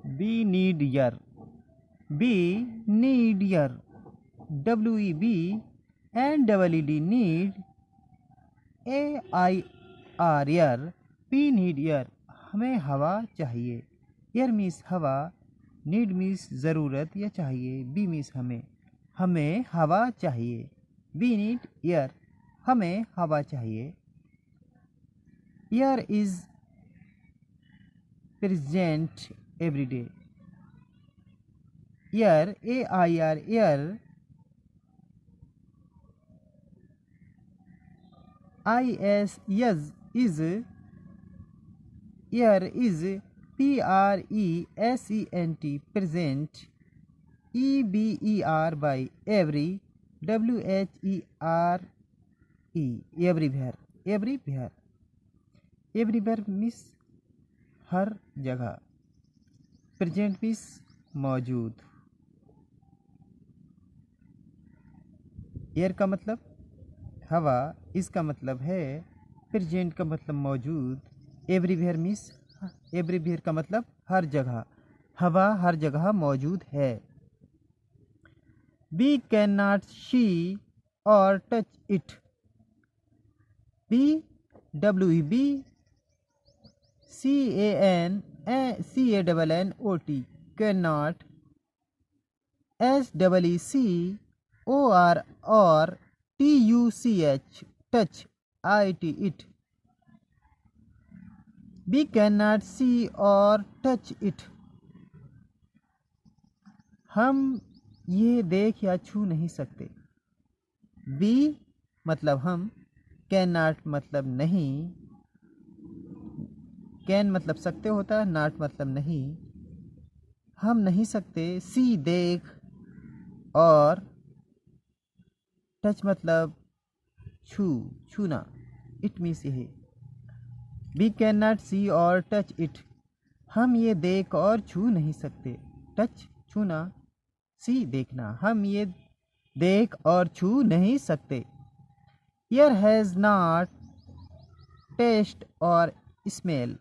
B need air, we need air, WEB and double ED need, AIR air, P need air, हमें हवा चाहिए, air means हवा, need means ज़रूरत या चाहिए, बी मीन्स हमें हवा चाहिए, बी नीड यर, हमें हवा चाहिए। Air is present every day, air AIR air, IS is is, air is PRESENT present, EBER by every, WHERE everywhere, everywhere, everywhere means हर जगह, प्रेजेंट मीन्स मौजूद, एयर का मतलब हवा, इसका मतलब है, प्रेजेंट का मतलब मौजूद, एवरीवेयर मीन्स एवरीवेयर का मतलब हर जगह, हवा हर जगह मौजूद है। वी कैन नॉट सी और touch it, BWEB CANNOT can not, SEECOR और TUCH touch IT it, we cannot see or touch it, हम ये देख या छू नहीं सकते, बी मतलब हम, कैन नॉट मतलब नहीं, कैन मतलब सकते होता है, नॉट मतलब नहीं, हम नहीं सकते, सी देख, और टच मतलब छूना, इट मीन्स यही, वी कैन नॉट सी और टच इट, हम ये देख और छू नहीं सकते, टच छूना, सी देखना, हम ये देख और छू नहीं सकते। ईयर हैज़ नॉट टेस्ट और स्मेल,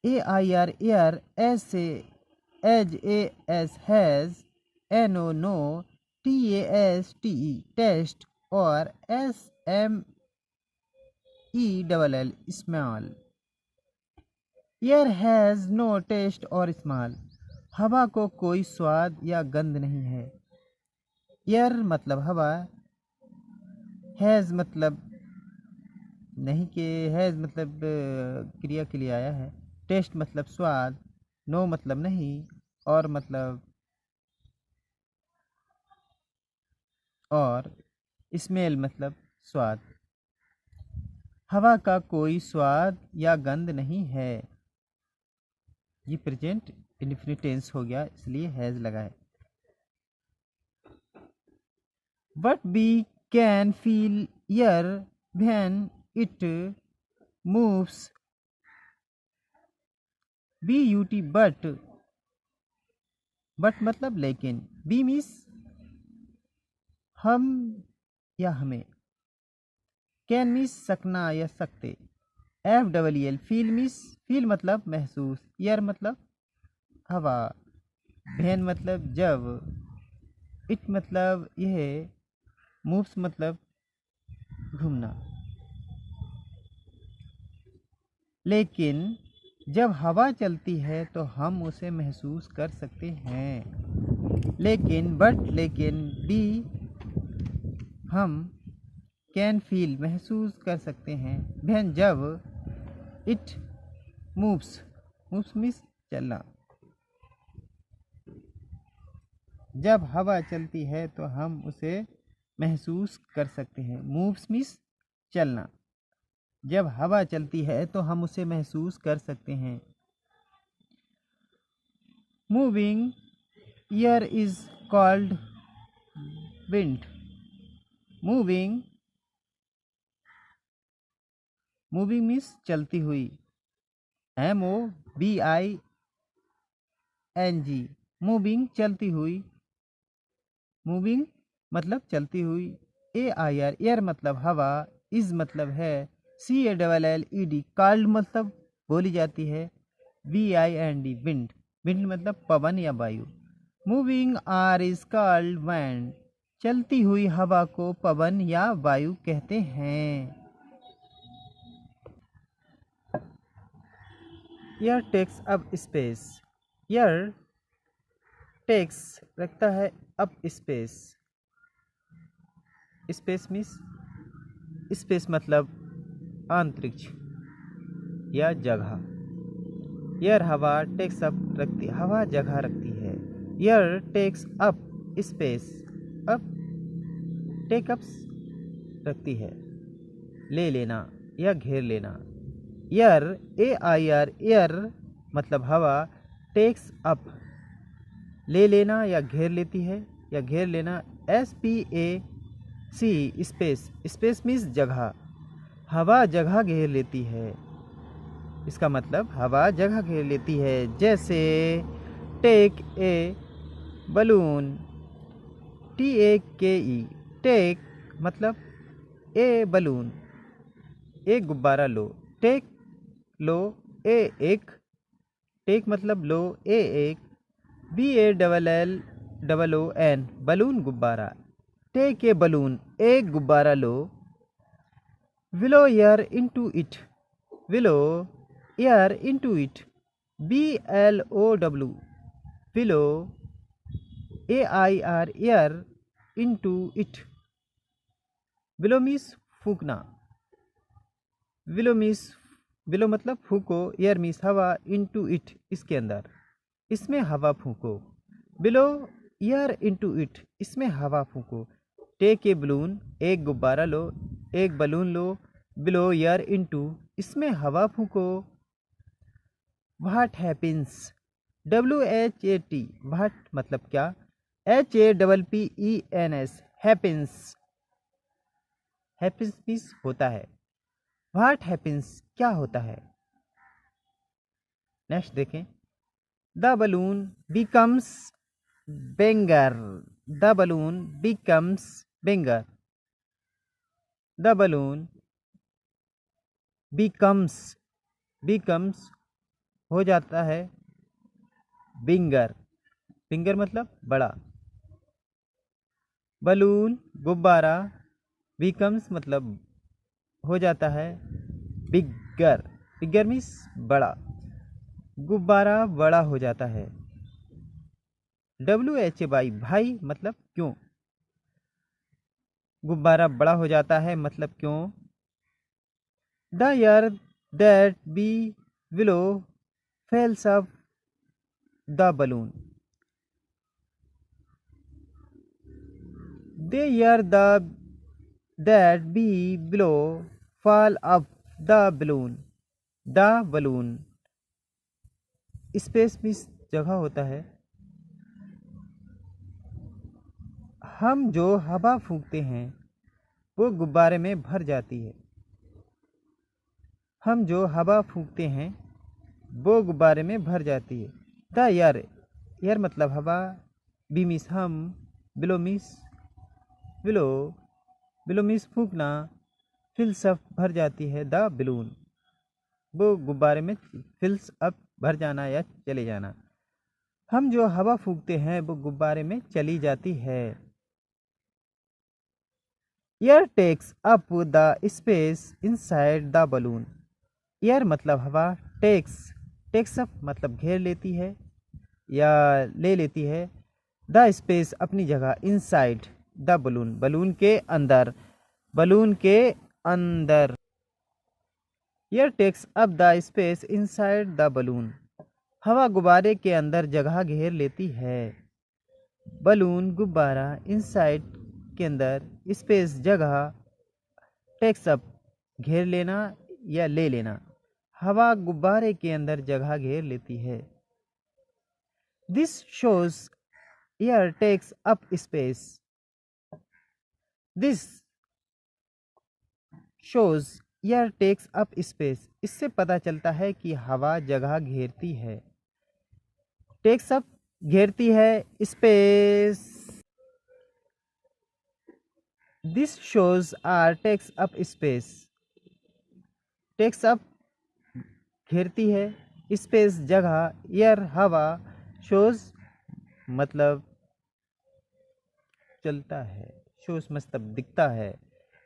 AIR एयर, एज से as, AS has, NO no, TASTE taste, और SMELL smell. Air has no taste और स्मॉल, हवा को कोई स्वाद या गंध नहीं है, एयर मतलब हवा, हैज़ मतलब नहीं के, हैज़ मतलब क्रिया के लिए आया है, टेस्ट मतलब स्वाद, नो मतलब नहीं, और मतलब और, स्मेल मतलब स्वाद, हवा का कोई स्वाद या गंध नहीं है। ये प्रेजेंट इंडेफिनिट टेंस हो गया, इसलिए हैज़ लगाए। But we can feel air when it moves, BUT, but मतलब लेकिन, बी मीन्स हम या हमें, कैन मीन्स सकना या सकते, FEEL फील मीन्स फील मतलब महसूस, एयर मतलब हवा, वैन मतलब जब, इट मतलब यह, मूव्स मतलब घूमना। लेकिन जब हवा चलती है तो हम उसे महसूस कर सकते हैं, लेकिन लेकिन बी हम कैन फील महसूस कर सकते हैं, वैन जब, इट मूव्स मीन्स चलना, जब हवा चलती है तो हम उसे महसूस कर सकते हैं, मूव्स मीन्स चलना, जब हवा चलती है तो हम उसे महसूस कर सकते हैं। Moving air is called wind, moving means चलती हुई, MOVING, मूविंग चलती हुई, मूविंग मतलब चलती हुई, AIR एयर मतलब हवा, इज मतलब है, CALLED कॉल्ड मतलब बोली जाती है, VIND विंड। विंड मतलब पवन या वायु। Moving air is called wind. चलती हुई हवा को पवन या वायु कहते हैं। Air takes up space. Air takes रखता है up space. Space means space मतलब अंतरिक्ष या जगह। एयर हवा टेक्स अप रखती, हवा जगह रखती है। Air takes up space. Up take ups रखती है ले लेना या घेर लेना। एयर AIR एयर मतलब हवा टेक्स अप ले लेना या घेर लेती है या घेर लेना। SPAC space. स्पेस मीन्स जगह, हवा जगह घेर लेती है। इसका मतलब हवा जगह घेर लेती है। जैसे take a balloon. TAKE take मतलब ए बलून, एक गुब्बारा लो। टेक लो, ए एक। टेक मतलब लो, ए एक। BALLON बलून गुब्बारा। टेक ए बलून एक गुब्बारा लो। Willow air into it. Willow air into it. BLOW willow AIR air into it. Willow means Phukna. Willow means willow मतलब फूको। एयर मीन्स हवा। इनटू इट इसके अंदर, इसमें हवा फूको। बिलो एयर इनटू इट इसमें हवा फूको। टेक ए बलून एक गुब्बारा लो, एक बलून लो। बिलो एयर इनटू इसमें हवा फूको। What happens. WHAT व्हाट मतलब क्या। HAPPENS happens. हैपेंस मीन्स होता है। व्हाट हैपेंस क्या होता है। नेक्स्ट देखें। The balloon becomes bigger. The balloon becomes bigger. The balloon becomes हो जाता है बिगर। बिगर मतलब बड़ा। बलून गुब्बारा बिकम्स मतलब हो जाता है बिगर। बिगर मीन्स बड़ा। गुब्बारा बड़ा हो जाता है। WHY भाई मतलब क्यों। गुब्बारा बड़ा हो जाता है मतलब क्यों। The air that be below fails up the balloon. The air that be below fall up the balloon। The balloon space means जगह होता है। हम जो हवा फूंकते हैं वो गुब्बारे में भर जाती है। हम जो हवा फूंकते हैं वो गुब्बारे में भर जाती है। द एयर एयर मतलब हवा। बी मीन्स हम। बिलो मीन्स फूंकना। फिल्स अप भर जाती है द बलून। वो गुब्बारे में फिल्स अप भर जाना या चले जाना। हम जो हवा फूंकते हैं वो गुब्बारे में चली जाती है। Air takes up the space inside the balloon. Air मतलब हवा। टेक्स अप मतलब घेर लेती है या ले लेती है। द स्पेस अपनी जगह। इनसाइड द बलून बलून के अंदर। बलून के अंदर। Air takes up the space inside the balloon. हवा गुब्बारे के अंदर जगह घेर लेती है। बलून गुब्बारा इनसाइड के अंदर। स्पेस जगह। टेक्स अप घेर लेना या ले लेना। हवा गुब्बारे के अंदर जगह घेर लेती है। This shows air takes up space. This shows air takes up space. इससे पता चलता है कि हवा जगह घेरती है। टेक्स अप घेरती है space. This shows air takes up space. Takes up घेरती है स्पेस जगह, एयर हवा, शोज मतलब चलता है, शोज मतलब दिखता है,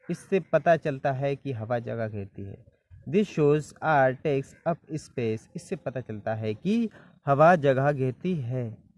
इससे पता चलता है कि हवा जगह घेरती है। This shows air takes up space, इससे पता चलता है कि हवा जगह घेरती है।